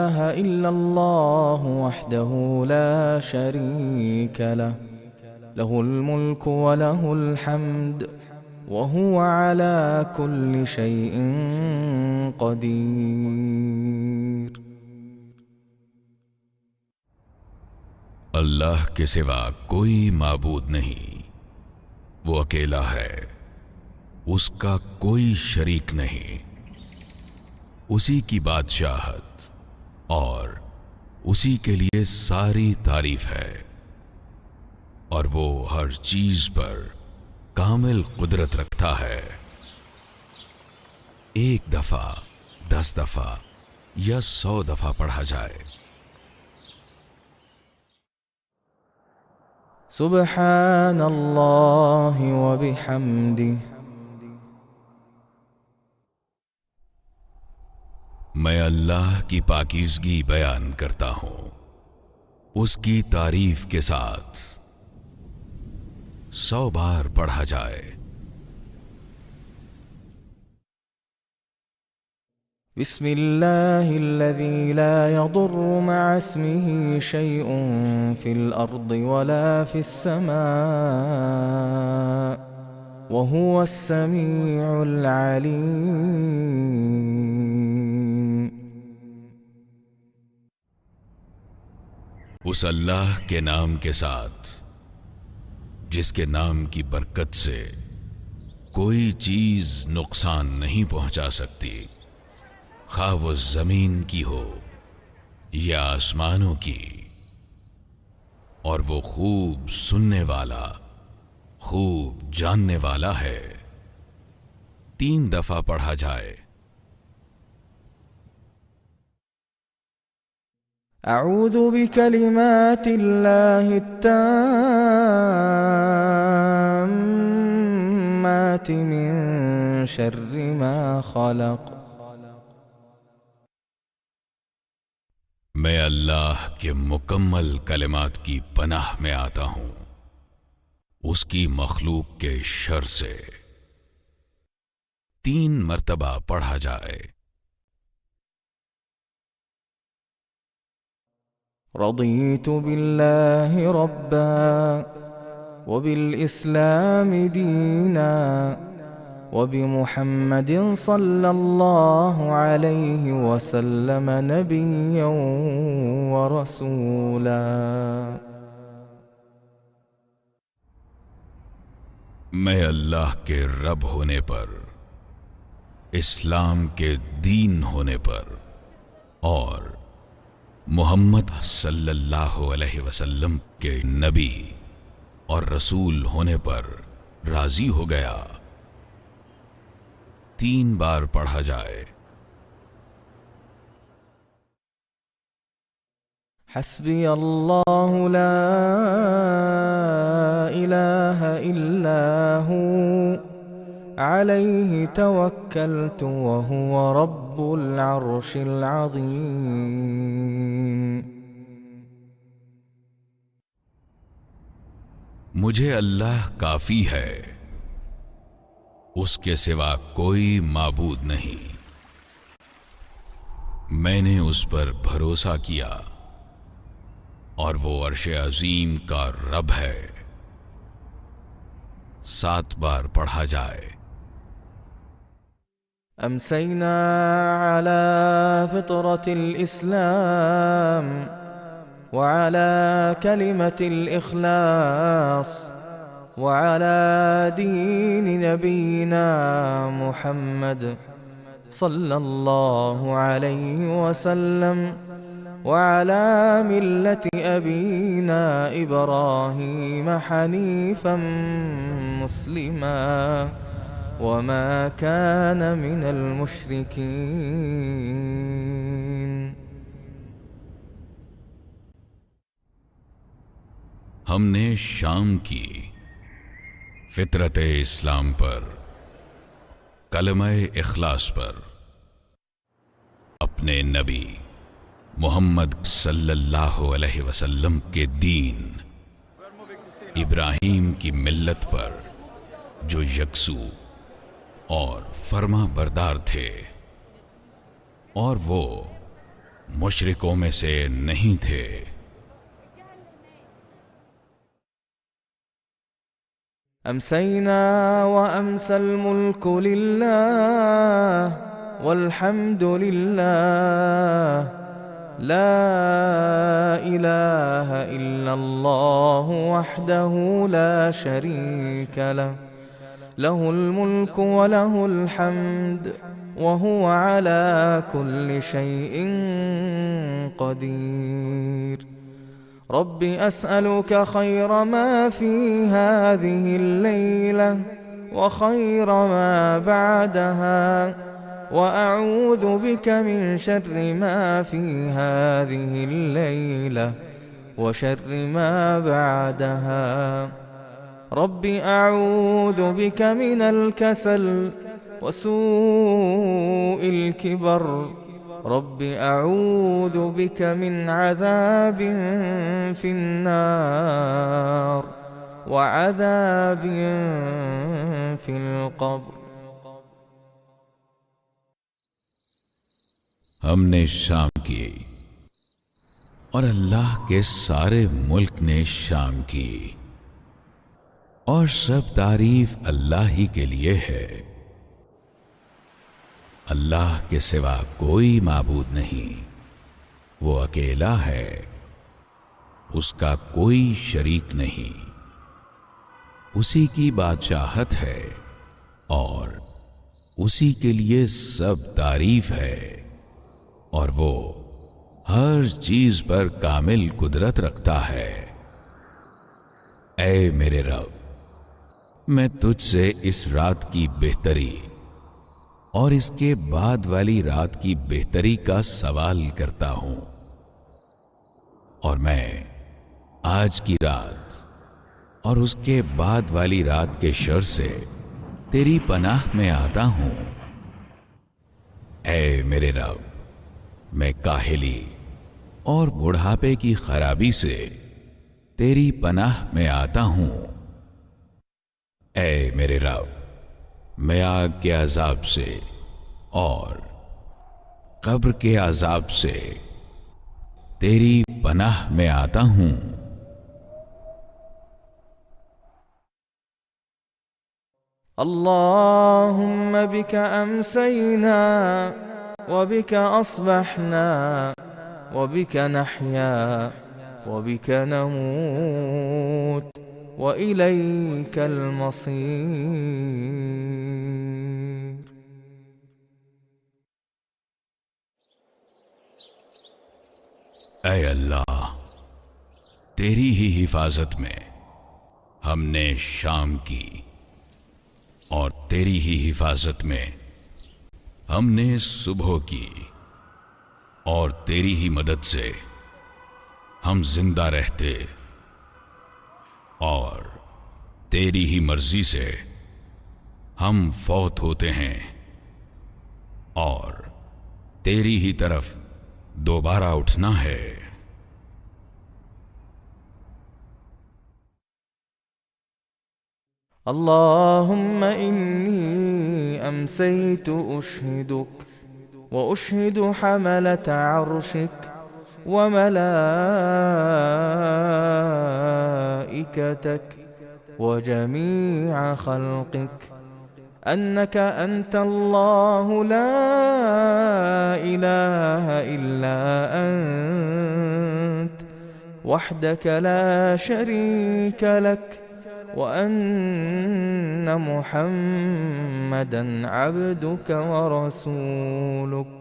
إله إلا الله وحده لا شريك له له الملك وله الحمد وهو على كل شيء قدير۔ اللہ کے سوا کوئی معبود نہیں، وہ اکیلا ہے، اس کا کوئی شریک نہیں، اسی کی بادشاہت اور اسی کے لیے ساری تعریف ہے، اور وہ ہر چیز پر کامل قدرت رکھتا ہے۔ ایک دفعہ، 10 دفعہ یا 100 دفعہ پڑھا جائے۔ سبحان اللہ وبحمدہ۔ میں اللہ کی پاکیزگی بیان کرتا ہوں، اس کی تعریف کے ساتھ 100 بار پڑھا جائے۔ بسم اللہ الذي لا يضر مع اسمه شيء في الأرض ولا في السماء وهو السميع العليم۔ اس اللہ کے نام کے ساتھ جس کے نام کی برکت سے کوئی چیز نقصان نہیں پہنچا سکتی، خواہ وہ زمین کی ہو یا آسمانوں کی، اور وہ خوب سننے والا، خوب جاننے والا ہے۔ 3 دفعہ پڑھا جائے۔ اعوذ بکلمات اللہ التامات من شر ما خلق۔ میں اللہ کے مکمل کلمات کی پناہ میں آتا ہوں اس کی مخلوق کے شر سے۔ 3 مرتبہ پڑھا جائے۔ رضیت باللہ ربا وبالاسلام دینا وبمحمد صلی اللہ علیہ وسلم نبیا ورسولا۔ میں اللہ کے رب ہونے پر، اسلام کے دین ہونے پر اور محمد صلی اللہ علیہ وسلم کے نبی اور رسول ہونے پر راضی ہو گیا۔ 3 بار پڑھا جائے۔ حسبی اللہ لا الہ الا ہو علیہ توکلت وہو رب العرش العظیم۔ مجھے اللہ کافی ہے، اس کے سوا کوئی معبود نہیں، میں نے اس پر بھروسہ کیا اور وہ عرش عظیم کا رب ہے۔ 7 بار پڑھا جائے۔ امسینا علی فطرة الاسلام وعلى كلمة الإخلاص وعلى دين نبينا محمد صلى الله عليه وسلم وعلى ملة أبينا إبراهيم حنيفا مسلما وما كان من المشركين۔ ہم نے شام کی فطرت اسلام پر، کلمہ اخلاص پر، اپنے نبی محمد صلی اللہ علیہ وسلم کے دین ابراہیم کی ملت پر جو یکسو اور فرما بردار تھے، اور وہ مشرکوں میں سے نہیں تھے۔ أمسينا وأمسى الملك لله والحمد لله لا إله إلا الله وحده لا شريك له له الملك وله الحمد وهو على كل شيء قدير رب أسألك خير ما في هذه الليلة وخير ما بعدها وأعوذ بك من شر ما في هذه الليلة وشر ما بعدها رب أعوذ بك من الكسل وسوء الكبر رب أعوذ بك من عذاب في النار وعذاب في القبر۔ ہم نے شام کی اور اللہ کے سارے ملک نے شام کی، اور سب تعریف اللہ ہی کے لیے ہے۔ اللہ کے سوا کوئی معبود نہیں، وہ اکیلا ہے، اس کا کوئی شریک نہیں، اسی کی بادشاہت ہے اور اسی کے لیے سب تعریف ہے، اور وہ ہر چیز پر کامل قدرت رکھتا ہے۔ اے میرے رب، میں تجھ سے اس رات کی بہتری اور اس کے بعد والی رات کی بہتری کا سوال کرتا ہوں، اور میں آج کی رات اور اس کے بعد والی رات کے شر سے تیری پناہ میں آتا ہوں۔ اے میرے رب، میں کاہلی اور بڑھاپے کی خرابی سے تیری پناہ میں آتا ہوں۔ اے میرے رب، میں آگ کے عذاب سے اور قبر کے عذاب سے تیری پناہ میں آتا ہوں۔ اللهم بك أمسينا وبك أصبحنا وبك نحيا وبك نموت وإليك المصير۔ اے اللہ، تیری ہی حفاظت میں ہم نے شام کی، اور تیری ہی حفاظت میں ہم نے صبح کی، اور تیری ہی مدد سے ہم زندہ رہتے، اور تیری ہی مرضی سے ہم فوت ہوتے ہیں، اور تیری ہی طرف دوبارہ اٹھنا ہے۔ اللهم إني أمسيت أشهدك وأشهد حملة عرشك وملائكتك وجميع خلقك أنك أنت الله لا إله إلا أنت وحدك لا شريك لك وأن محمدا عبدك ورسولك۔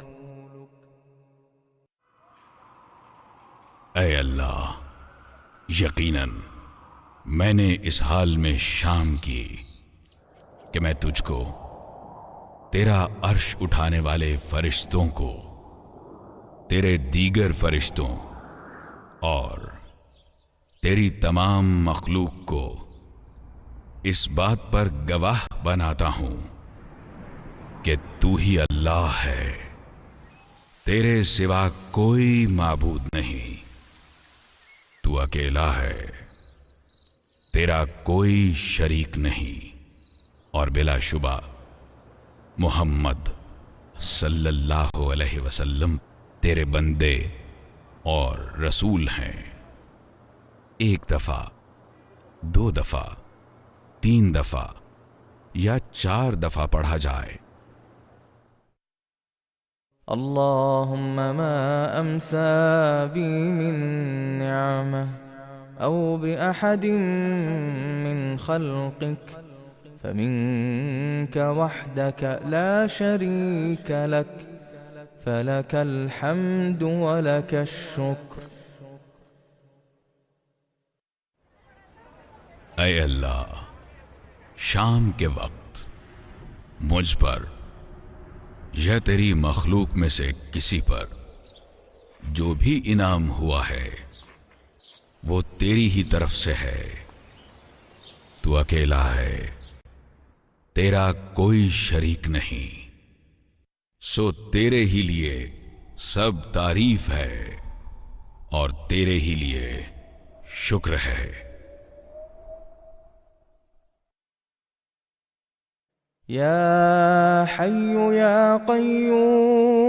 اے اللہ، یقیناً میں نے اس حال میں شام کی کہ میں تجھ کو، تیرا عرش اٹھانے والے فرشتوں کو، تیرے دیگر فرشتوں اور تیری تمام مخلوق کو اس بات پر گواہ بناتا ہوں کہ تو ہی اللہ ہے، تیرے سوا کوئی معبود نہیں، تو اکیلا ہے، تیرا کوئی شریک نہیں، اور بلا شبہ محمد صلی اللہ علیہ وسلم تیرے بندے اور رسول ہیں۔ ایک دفعہ، 2 دفعہ، 3 دفعہ یا 4 دفعہ پڑھا جائے۔ اللهم ما أمسى بي من نعمة أو بأحد من خلقك فمنك وحدك لا شريك لك فلك الحمد ولك الشكر۔ اے اللہ، شام کے وقت مجھ پر یا تیری مخلوق میں سے کسی پر جو بھی انعام ہوا ہے وہ تیری ہی طرف سے ہے۔ تو اکیلا ہے، تیرا کوئی شریک نہیں، سو تیرے ہی لیے سب تعریف ہے اور تیرے ہی لیے شکر ہے۔ يا حي يا قيوم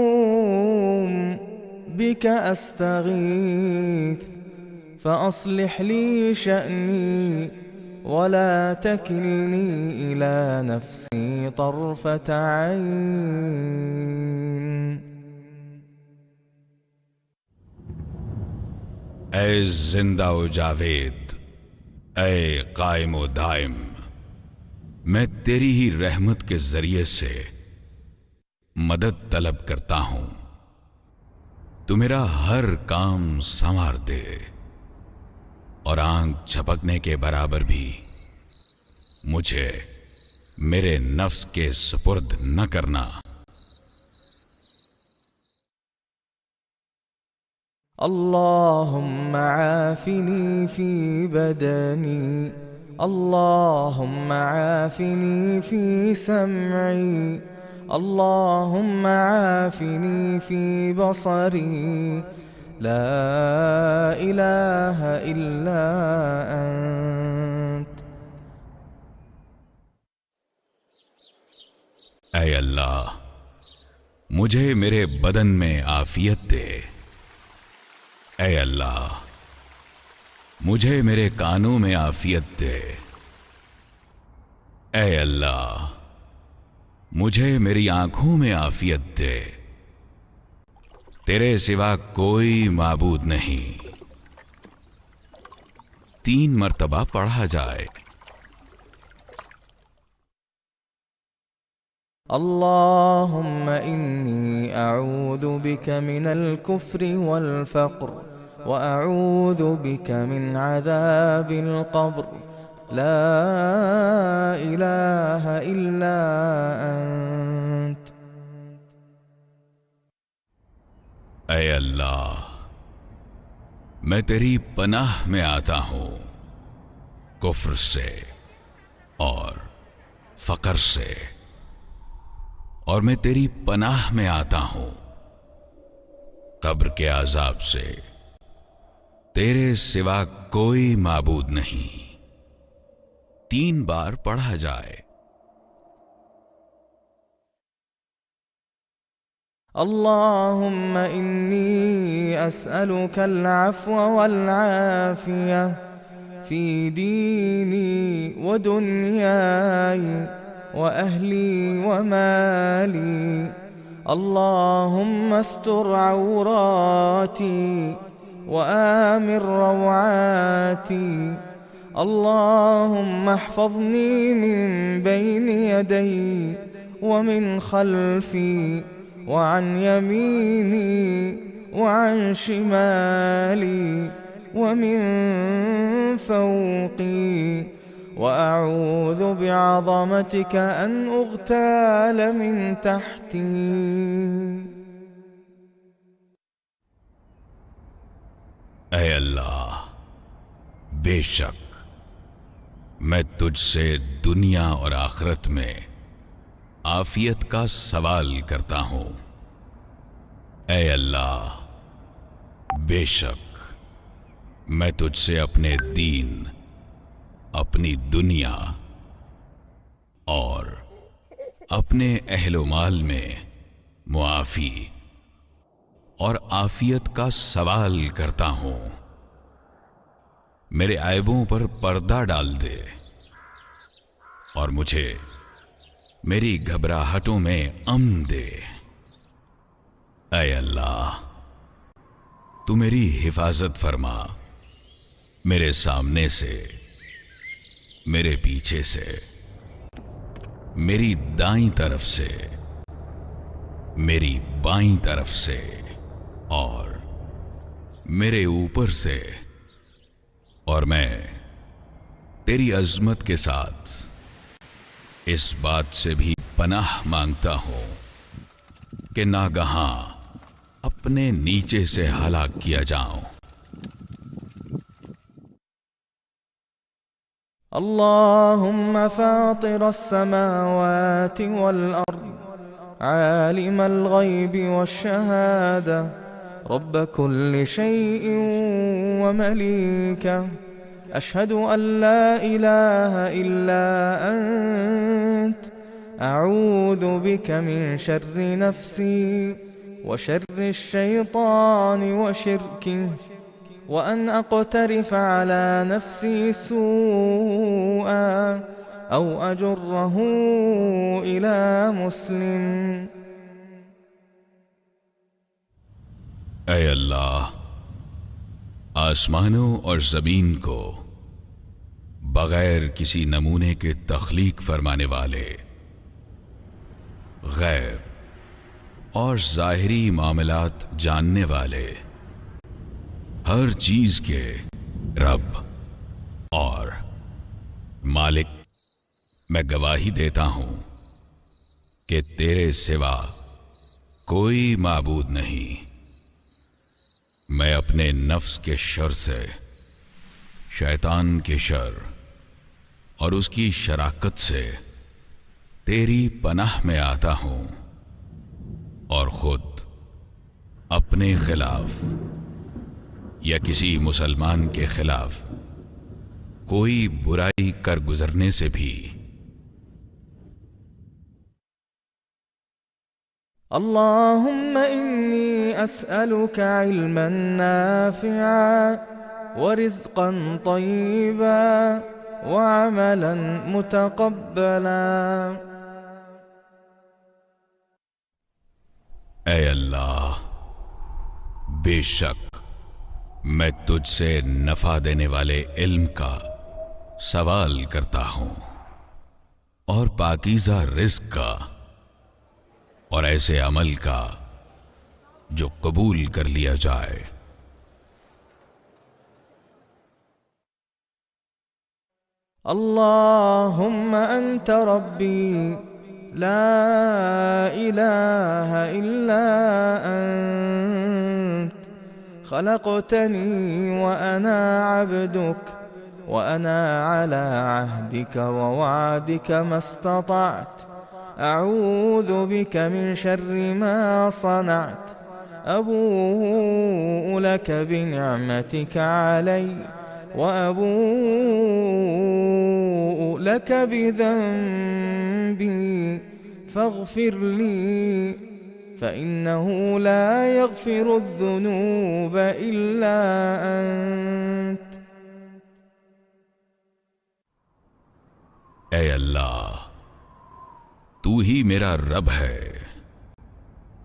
بك أستغيث فأصلح لي شأني ولا تكلني إلى نفسي طرفة عين۔ اے زندہ و جاوید، اے قائم و دائم، میں تیری ہی رحمت کے ذریعے سے مدد طلب کرتا ہوں۔ تو میرا ہر کام سنوار دے اور آنکھ جھپکنے کے برابر بھی مجھے میرے نفس کے سپرد نہ کرنا۔ اللهم عافني في بدني، اللهم عافني في سمعي، اللهم عافني في بصري، لا إله إلا أنت۔ اے اللہ، مجھے میرے بدن میں عافیت دے۔ اے اللہ، مجھے میرے کانوں میں عافیت دے۔ اے اللہ، مجھے میری آنکھوں میں عافیت دے۔ تیرے سوا کوئی معبود نہیں۔ 3 مرتبہ پڑھا جائے۔ اللهم إني أعوذ بك من الكفر والفقر وأعوذ بك من عذاب القبر، لا إله إلا أنت۔ اے اللہ، میں تیری پناہ میں آتا ہوں کفر سے اور فقر سے، اور میں تیری پناہ میں آتا ہوں قبر کے عذاب سے۔ تیرے سوا کوئی معبود نہیں۔ 3 بار پڑھا جائے۔ اللهم إني أسألك العفو والعافية في ديني ودنياي وأهلي ومالي، اللهم استر عوراتي وآمن روعاتي، اللهم احفظني من بين يدي ومن خلفي وعن يميني وعن شمالي ومن فوقي، وأعوذ بعظمتك أن أغتال من تحتي۔ اے اللہ، بے شک میں تجھ سے دنیا اور آخرت میں عافیت کا سوال کرتا ہوں۔ اے اللہ، بے شک میں تجھ سے اپنے دین، اپنی دنیا اور اپنے اہل و مال میں معافی اور عافیت کا سوال کرتا ہوں. میرے عیبوں پر پردہ ڈال دے اور مجھے میری گھبراہٹوں میں امن دے. اے اللہ، تو میری حفاظت فرما، میرے سامنے سے، میرے پیچھے سے، میری دائیں طرف سے، میری بائیں طرف سے اور میرے اوپر سے. اور میں تیری عظمت کے ساتھ اس بات سے بھی پناہ مانگتا ہوں کہ ناگہاں اپنے نیچے سے ہلاک کیا جاؤں. اللهم فاطر السماوات والأرض عالم الغيب والشهادة رب كل شيء ومليكه أشهد أن لا إله إلا أنت أعوذ بك من شر نفسي وشر الشيطان وشركه وأن أقترف على نفسي سوءا أو أجره إلى مسلم. اے اللہ، آسمانوں اور زمین کو بغیر کسی نمونے کے تخلیق فرمانے والے، غیب اور ظاہری معاملات جاننے والے، ہر چیز کے رب اور مالک، میں گواہی دیتا ہوں کہ تیرے سوا کوئی معبود نہیں. میں اپنے نفس کے شر سے، شیطان کے شر اور اس کی شراکت سے تیری پناہ میں آتا ہوں اور خود اپنے خلاف یا کسی مسلمان کے خلاف کوئی برائی کر گزرنے سے بھی. اللهم إني أسألك علما نافعا ورزقا طيبا وعملا متقبلا. اے اللہ، بے شک میں تجھ سے نفع دینے والے علم کا سوال کرتا ہوں اور پاکیزہ رزق کا اور ایسے عمل کا جو قبول کر لیا جائے. اللهم أنت ربي لا إله إلا أنت خلقتني وأنا عبدك وأنا على عهدك ووعدك ما استطعت أعوذ بك من شر ما صنعت أبوء لك بنعمتك علي وأبوء لك بذنبي فاغفر لي فإنه لا يغفر الذنوب إلا أنت. اے اللہ، تو ہی میرا رب ہے،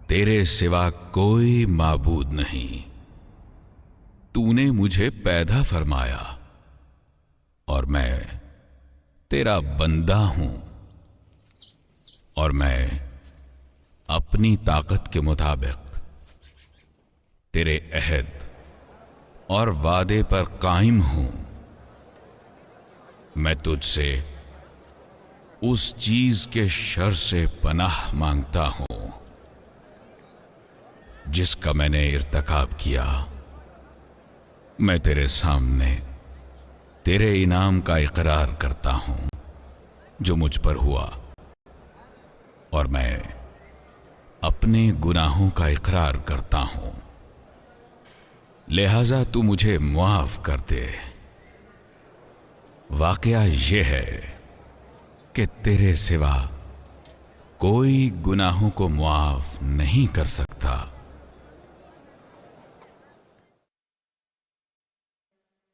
تیرے سوا کوئی معبود نہیں. تو نے مجھے پیدا فرمایا اور میں تیرا بندہ ہوں، اور میں اپنی طاقت کے مطابق تیرے عہد اور وعدے پر قائم ہوں. میں تجھ سے اس چیز کے شر سے پناہ مانگتا ہوں جس کا میں نے ارتکاب کیا. میں تیرے سامنے تیرے انعام کا اقرار کرتا ہوں جو مجھ پر ہوا، اور میں اپنے گناہوں کا اقرار کرتا ہوں، لہذا تو مجھے معاف کر دے. واقعہ یہ ہے کہ تیرے سوا کوئی گناہوں کو معاف نہیں کر سکتا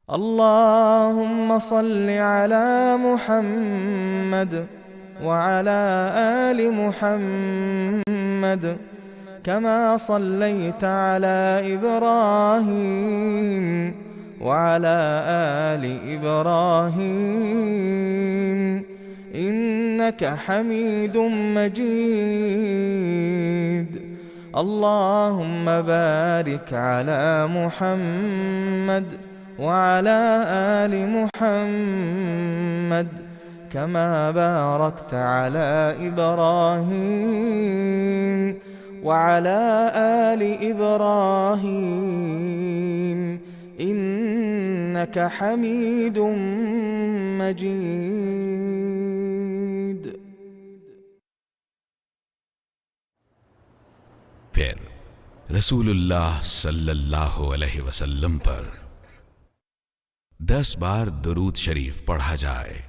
اللهم صل على محمد وعلى آل محمد كما صليت على إبراهيم وعلى آل إبراهيم إنك حميد مجيد. اللهم بارك على محمد وعلى آل محمد كما باركت على إبراهيم وعلى آل إبراهيم إنك حميد مجيد. پھر رسول اللہ صلی اللہ علیہ وسلم پر 10 بار درود شریف پڑھا جائے.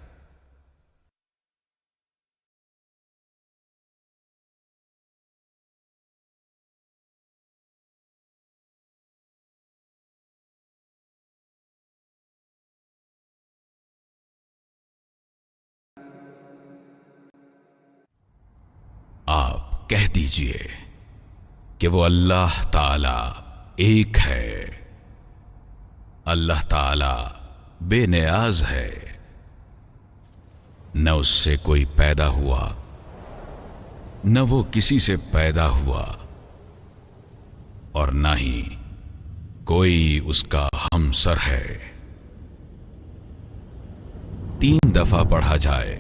آپ کہہ دیجئے کہ وہ اللہ تعالی ایک ہے. اللہ تعالی بے نیاز ہے، نہ اس سے کوئی پیدا ہوا نہ وہ کسی سے پیدا ہوا، اور نہ ہی کوئی اس کا ہمسر ہے. 3 دفعہ پڑھا جائے.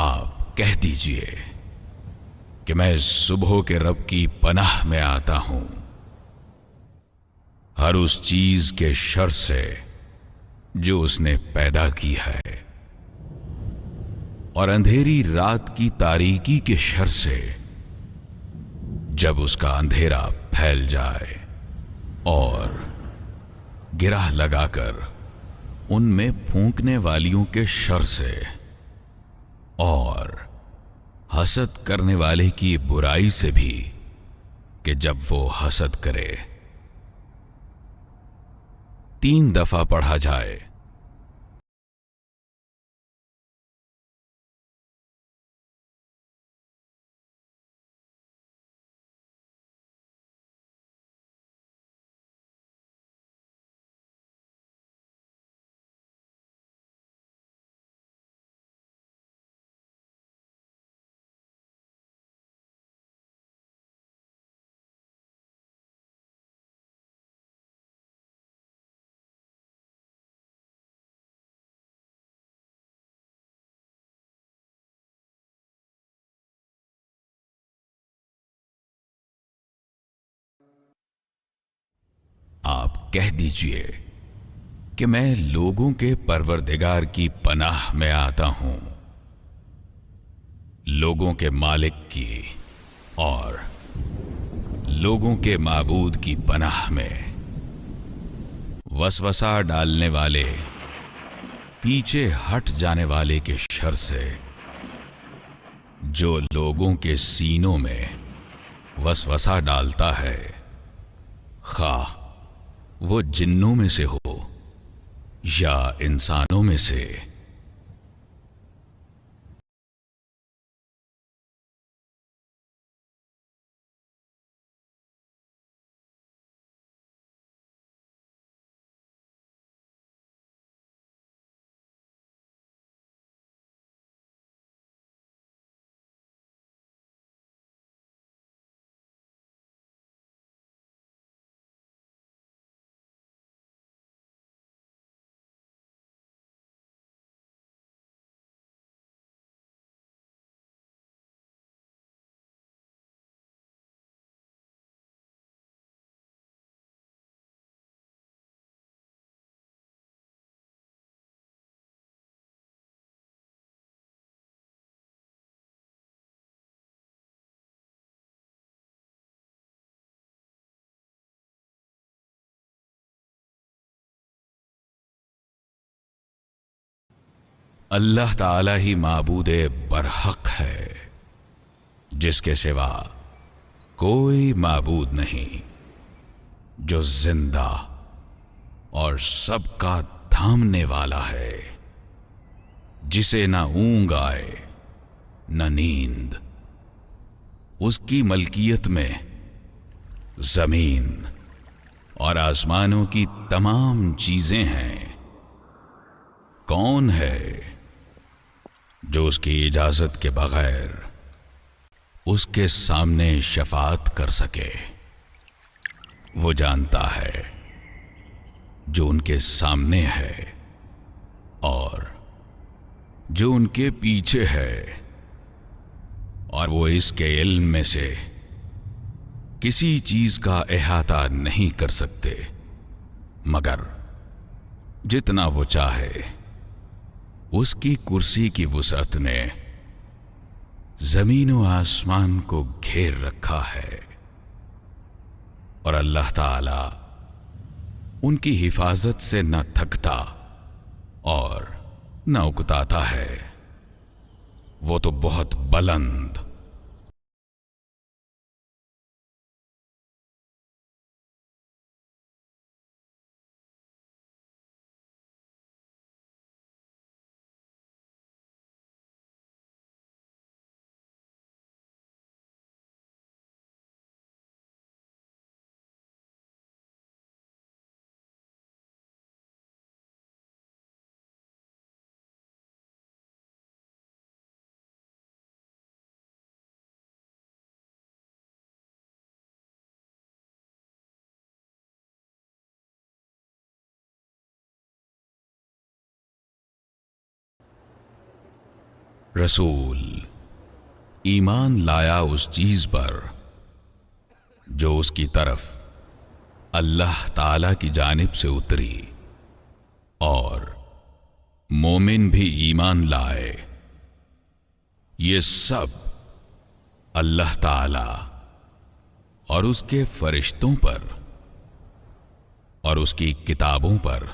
آپ کہہ دیجئے کہ میں صبح کے رب کی پناہ میں آتا ہوں ہر اس چیز کے شر سے جو اس نے پیدا کی ہے، اور اندھیری رات کی تاریکی کے شر سے جب اس کا اندھیرا پھیل جائے، اور گرہ لگا کر ان میں پھونکنے والیوں کے شر سے، اور حسد کرنے والے کی برائی سے بھی کہ جب وہ حسد کرے. 3 دفعہ پڑھا جائے. آپ کہہ دیجئے کہ میں لوگوں کے پروردگار کی پناہ میں آتا ہوں، لوگوں کے مالک کی اور لوگوں کے معبود کی پناہ میں، وسوسہ ڈالنے والے، پیچھے ہٹ جانے والے کے شر سے جو لوگوں کے سینوں میں وسوسہ ڈالتا ہے، خواہ وہ جنوں میں سے ہو یا انسانوں میں سے. اللہ تعالی ہی معبود برحق ہے، جس کے سوا کوئی معبود نہیں، جو زندہ اور سب کا تھامنے والا ہے، جسے نہ اونگ آئے نہ نیند۔ اس کی ملکیت میں زمین اور آسمانوں کی تمام چیزیں ہیں۔ کون ہے جو اس کی اجازت کے بغیر اس کے سامنے شفاعت کر سکے؟ وہ جانتا ہے جو ان کے سامنے ہے اور جو ان کے پیچھے ہے، اور وہ اس کے علم میں سے کسی چیز کا احاطہ نہیں کر سکتے مگر جتنا وہ چاہے۔ اس کی کرسی کی وسعت نے زمین و آسمان کو گھیر رکھا ہے، اور اللہ تعالی ان کی حفاظت سے نہ تھکتا اور نہ اکتاتا ہے۔ وہ تو بہت بلند رسول ایمان لایا اس چیز پر جو اس کی طرف اللہ تعالی کی جانب سے اتری، اور مومن بھی ایمان لائے۔ یہ سب اللہ تعالی اور اس کے فرشتوں پر اور اس کی کتابوں پر